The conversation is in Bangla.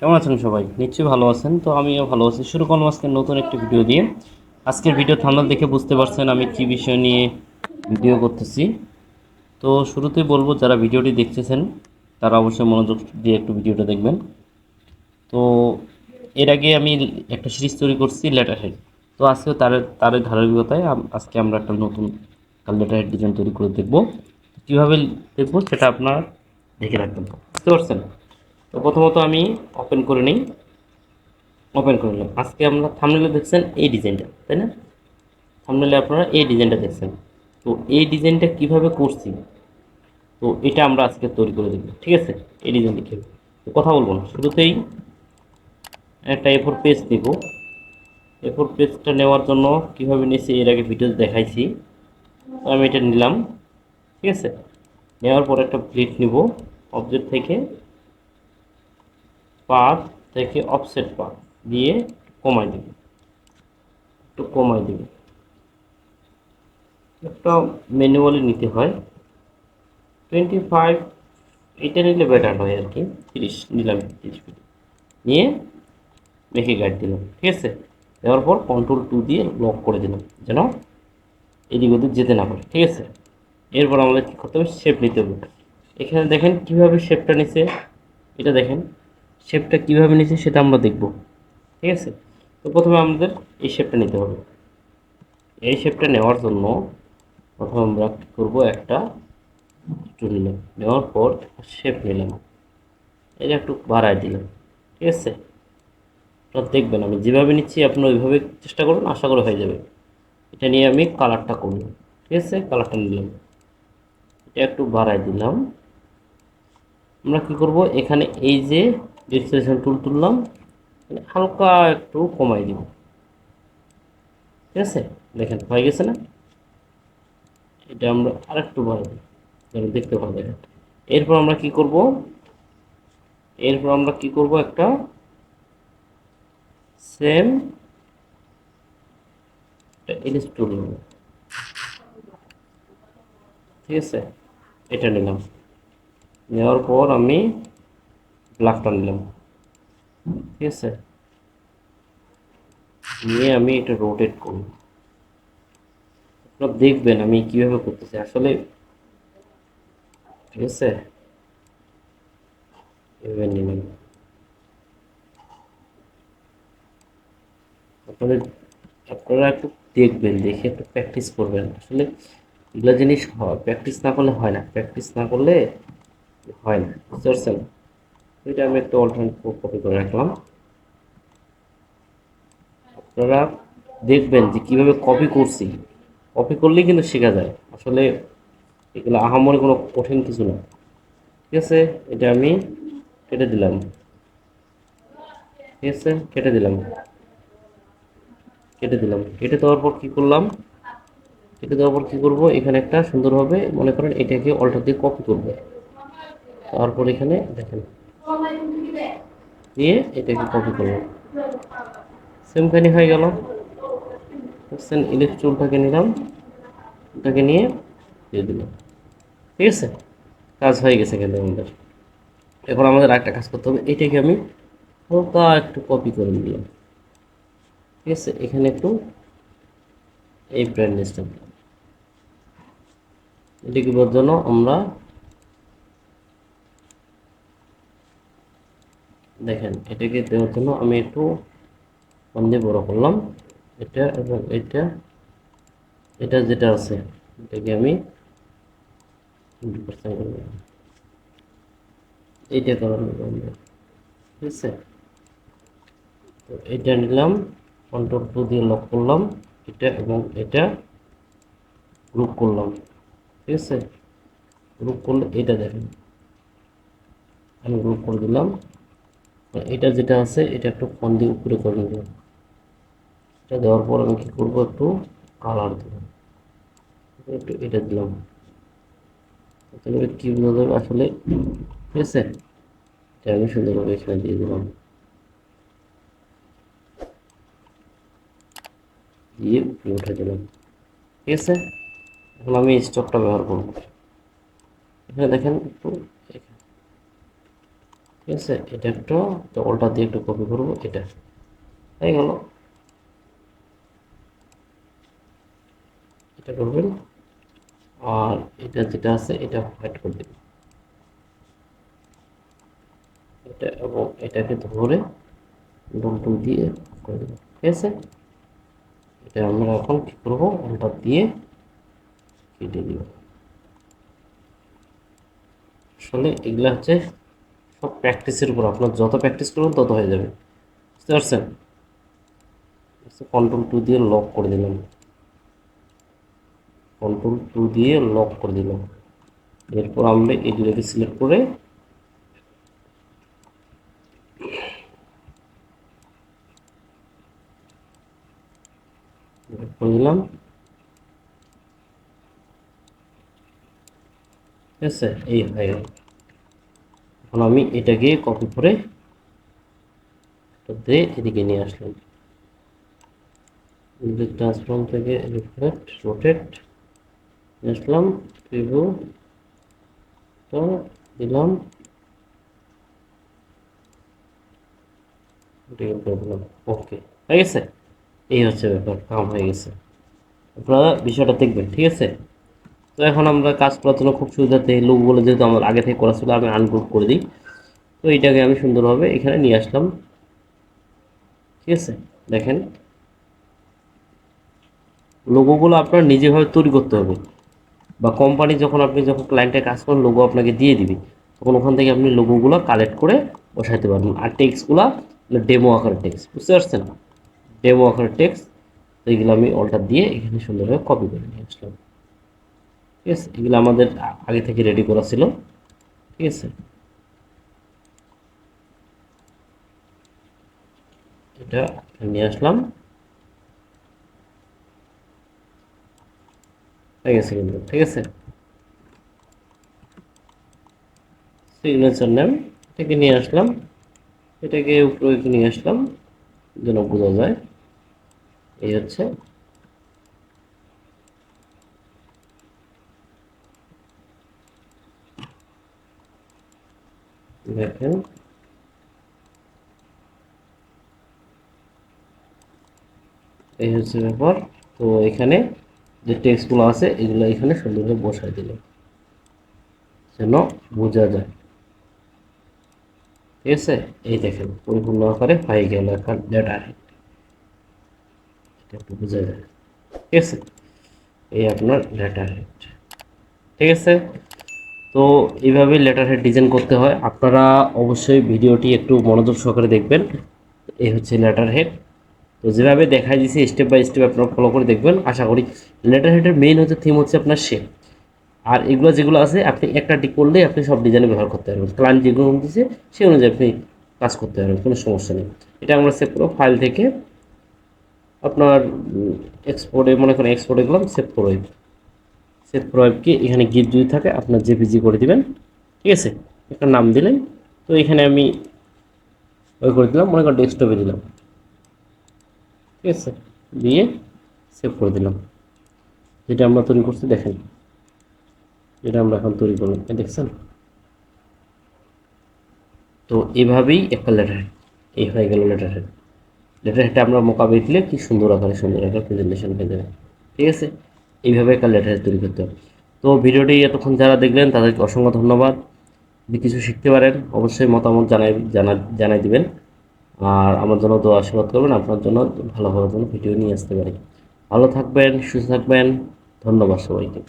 কেমন আছেন সবাই? নিশ্চয়ই ভালো আছেন। তো আমিও ভালো আছি। শুরু করলাম আজকে নতুন একটি ভিডিও দিয়ে। আজকের ভিডিও থাম্বনেল দেখে বুঝতে পারছেন আমি কী বিষয় নিয়ে ভিডিও করতেছি। তো শুরুতেই বলবো, যারা ভিডিওটি দেখতেছেন তারা অবশ্যই মনোযোগ দিয়ে একটু ভিডিওটা দেখবেন। তো এর আগে আমি একটা সিরিজ তৈরি করছি লেটারহেড। তো আজকেও তার ধারাবাহিকতায় আজকে আমরা একটা নতুন লেটারহেড ডিজাইন তৈরি করে দেখব। কীভাবে দেখব সেটা আপনার দেখে রাখবেন। বুঝতে পারছেন? তো প্রথমত আমি ওপেন করে নিই। ওপেন করে নিলাম। আজকে আমরা থাম্বনেলে দেখছেন এই ডিজাইনটা, তাই না? থাম্বনেলে আপনারা এই ডিজাইনটা দেখছেন। তো এই ডিজাইনটা কিভাবে করছি, তো এটা আমরা আজকে তৈরি করে দেখব। ঠিক আছে? এই ডিজাইনটা কীভাবে, তো কথা বলবো না, শুরুতেই একটা এ4 পেজ নেব। এ4 পেজটা নেওয়ার জন্য কীভাবে নিয়েছি এর আগে ভিডিও দেখাইছি। তো আমি এটা নিলাম। ঠিক আছে? নেওয়ার পর একটা প্লেট নিব। অবজেক্ট থেকে পাথ থেকে অফসেট পাথ দিয়ে কমাই দেব, একটু কমাই দেব। একটা ম্যানুয়ালি নিতে হয়। 25 এটা নিলে বেটার হয় আর কি। 30 নিলাম, 30 নিয়ে মেখে গাইড দিলাম। ঠিক আছে? দেওয়ার পর কন্ট্রোল 2 দিয়ে লক করে দিলাম, যেন এদিক ওদিক যেতে না পারে। ঠিক আছে? এরপর আমাদের কী করতে হবে, শেপ নিতে হবে। এখানে দেখেন কীভাবে শেপটা নিছে, এটা দেখেন শেপটা কীভাবে নিছে সেটা আমরা দেখব। ঠিক আছে? তো প্রথমে আমাদের এই শেপটা নিতে হবে। এই শেপটা নেওয়ার জন্য প্রথমে আমরা কী করবো, একটা নিলাম, নেওয়ার পর শেপ নিলাম, এটা একটু বাড়ায় দিলাম। ঠিক আছে? আপনারা দেখবেন আমি যেভাবে নিচ্ছি আপনারা ওইভাবে চেষ্টা করুন, আশা করা হয়ে যাবে। এটা নিয়ে আমি কালারটা করলাম। ঠিক আছে? কালারটা নিলাম, এটা একটু বাড়ায় দিলাম। আমরা কি করব, এখানে এই যে ডিসপ্লেশন টুল তুললাম, হালকা একটু কমাই দিব। ঠিক আছে? দেখেন হয়ে গেছে না? এটা আমরা আরেকটু বাড়াই দিই যেন দেখতে ভালো দেখেন। এরপর আমরা কি করব, একটা সেম ইলিশ টুল নেব। ঠিক আছে? এটা নিলাম, নেওয়ার পর আমি ব্ল্যাকটা নিলাম। ঠিক আছে? নিয়ে আমি এটা রোটেট করব। আপনারা দেখবেন আমি কিভাবে করতেছি আসলে। ঠিক আছে? এভাবে নিলাম। আপনাদের আপনারা একটু দেখবেন, দেখে একটু প্র্যাকটিস করবেন। আসলে এগুলো জিনিস হয়, প্র্যাকটিস না করলে হয় না। প্র্যাকটিস না করলে হয় না। বুঝতে পারছেন? এটা আমি একটু অল্টারনেট কপি করে রাখলাম। আপনারা দেখবেন যে কীভাবে কপি করছি। কপি করলেই কিন্তু শেখা যায় আসলে। এগুলো আহামরি কোনো কঠিন কিছু না। ঠিক আছে? এটা আমি কেটে দিলাম। ঠিক আছে? কেটে দেওয়ার পর কী করলাম, কেটে দেওয়ার পর কী করবো, এখানে একটা সুন্দরভাবে মনে করেন এটাকে অল্টার দিয়ে কপি করবো। তারপর এখানে দেখেন দিয়ে এটাকে কপি করলাম, সেমখানি হয়ে গেল। বুঝছেন? ইলিশ চুলটাকে নিলাম, ওটাকে নিয়ে দিয়ে দিলাম। ঠিক আছে? কাজ হয়ে গেছে কিন্তু আমাদের। এখন আমাদের আরেকটা কাজ করতে হবে, এটাকে আমি হালকা একটু কপি করে নিলাম। ঠিক আছে? এখানে একটু এই ব্র্যান্ডনেসটা দিলাম। এটাকে বোঝার জন্য আমরা দেখেন, এটাকে দেওয়ার জন্য আমি একটু ফোন দিয়ে বড় করলাম এটা, এবং এটা এটা যেটা আছে এটাকে আমি 20% করে দিলাম। এইটা করার আমরা, ঠিক আছে? তো এটা নিলাম, কন্ট্রোল 2 দিয়ে লক করলাম এটা, এবং এটা গ্রুপ করলাম। ঠিক আছে? গ্রুপ করলে এটা দেখেন আমি গ্রুপ করে দিলাম। এটা যেটা আছে এটা একটু ফোন দিয়ে উপরে করে নিলাম। এটা দেওয়ার পর আমি কী করবো, একটু কালার দিলাম, একটু এটা দিলাম, তাহলে কী বোঝা যাবে আসলে। ঠিক আছে? এটা আমি সুন্দরভাবে এখানে দিয়ে দিলাম, দিয়ে উপরে উঠে দিলাম। ঠিক আছে? এখন আমি স্টকটা ব্যবহার করব। এখানে দেখেন একটু, আছে, এটা একটু তো ওটা দিয়ে একটু কপি করবো, এটা হয়ে গেল। এটা করবেন, আর এটা যেটা আছে এটা হাইড করে দেবেন, এটা এবং এটাকে ধরে ডুল দিয়ে করে দেবেন, ঠিক আছে। এটা আমরা এখন কি করবো, ওটা দিয়ে কেটে দিব। আসলে এগুলা হচ্ছে সব প্র্যাকটিসের উপর, আপনার যত প্র্যাকটিস করবেন তত হয়ে যাবে, বুঝতে পারছেন। কন্ট্রোল 2 দিয়ে লক করে দিলাম, কন্ট্রোল 2 দিয়ে লক করে দিলাম। এরপর আমরা এগুলোকে সিলেক্ট করে করে দিলাম, ঠিক আছে। এই হয়ে গেল। এখন আমি এটাকে কপি করে দিয়ে এদিকে নিয়ে আসলাম, ট্রান্সফর্ম থেকে রিফ্লেক্ট রোটেট নিয়ে আসলাম, প্রিভিউ দিলাম, দিলাম, ওকে হয়ে গেছে। এই হচ্ছে ব্যাপার, কাম হয়ে গেছে। আপনারা বিষয়টা দেখবেন, ঠিক আছে। তো এখন আমরা কাজ করার জন্য খুব সুবিধাতে লোকগুলো যেহেতু আমার আগে থেকে করা ছিল, আমি আনগ্রুপ করে দিই। তো এইটাকে আমি সুন্দরভাবে এখানে নিয়ে আসলাম, ঠিক আছে। দেখেন, লোগোগুলো আপনার নিজেভাবে তৈরি করতে হবে, বা কোম্পানি যখন আপনি যখন ক্লায়েন্টের কাজ করেন লোগো আপনাকে দিয়ে দিবে, তখন ওখান থেকে আপনি লোগোগুলো কালেক্ট করে বসাইতে পারবেন। আর টেক্সটগুলো ডেমো আকারের টেক্সট, বুঝতে পারছেন, ডেমো আকারের টেক্সট। তো এইগুলো আমি অল্টার দিয়ে এখানে সুন্দরভাবে কপি করে নিয়ে আসলাম, ঠিক আছে। এগুলো আমাদের আগে থেকে রেডি করা ছিল, ঠিক আছে। এটা নিয়ে আসলাম, হয়ে গেছে কিন্তু, ঠিক আছে। সিগনেচার নেম এটাকে নিয়ে আসলাম, এটাকে উপরে নিয়ে আসলাম যেন বোঝা যায়। এই হচ্ছে, দেখেন এই হচ্ছে ব্যাপার। তো এখানে যে টেক্সটগুলো আছে এগুলো এখানে সুন্দরভাবে বসাই দিল যেন বোঝা যায়, ঠিক আছে। এই দেখেন পরিপূর্ণ আকারে হয়ে গেল এখন লেটার, এটা একটু বোঝা যায়, ঠিক আছে। এই আপনার লেটার হেড, ঠিক আছে। তো এইভাবে লেটার হেড ডিজাইন করতে হয়। আপনারা অবশ্যই ভিডিওটি একটু মনোযোগ সহকারে দেখবেন। এই হচ্ছে লেটার হেড। তো যেভাবে দেখাই দিয়েছি স্টেপ বাই স্টেপ আপনারা ফলো করে দেখবেন, আশা করি। লেটার হেডের মেইন হচ্ছে থিম হচ্ছে আপনার শেপ, আর এগুলো যেগুলো আছে আপনি একটা টিক করলেই আপনি সব ডিজাইনে ব্যবহার করতে পারবেন। ক্লায়েন্ট যেগুলো দিচ্ছে সেই অনুযায়ী আপনি কাজ করতে পারবেন, কোনো সমস্যা নেই। এটা আমরা সেভ করব ফাইল থেকে, আপনার এক্সপোর্টে মনে করেন এক্সপোর্টে গেলাম, সেভ করে সেভ প্রয়েবকে এখানে গিফট যদি থাকে আপনার জেপিজি করে দিবেন, ঠিক আছে। একটা নাম দিলেন, তো এখানে আমি ওই করে দিলাম, মনে করেন ডেস্কটপে দিলাম, ঠিক আছে, দিয়ে সেভ করে দিলাম। যেটা আমরা তৈরি করছি দেখেন, যেটা আমরা এখন তৈরি করলাম, দেখছেন। তো এভাবেই একটা লেটার হেড এই হয়ে গেল লেটার হেড। লেটার হেডটা আমরা মোকাবিলা দিলে কি সুন্দর আকারে প্রেজেন্টেশন হয়ে যাবে, ঠিক আছে। এইভাবে একটা লেটার হেড তৈরি করতে হবে। তো ভিডিওটি এতক্ষণ যারা দেখলেন তাদেরকে অসংখ্য ধন্যবাদ। যদি কিছু শিখতে পারেন অবশ্যই মতামত জানাই দিবেন। আর আমার জন্য তো আশীর্বাদ করবেন, আপনার জন্য ভালো ভালো যেন ভিডিও নিয়ে আসতে পারি। ভালো থাকবেন, সুস্থ থাকবেন, ধন্যবাদ সবাইকে।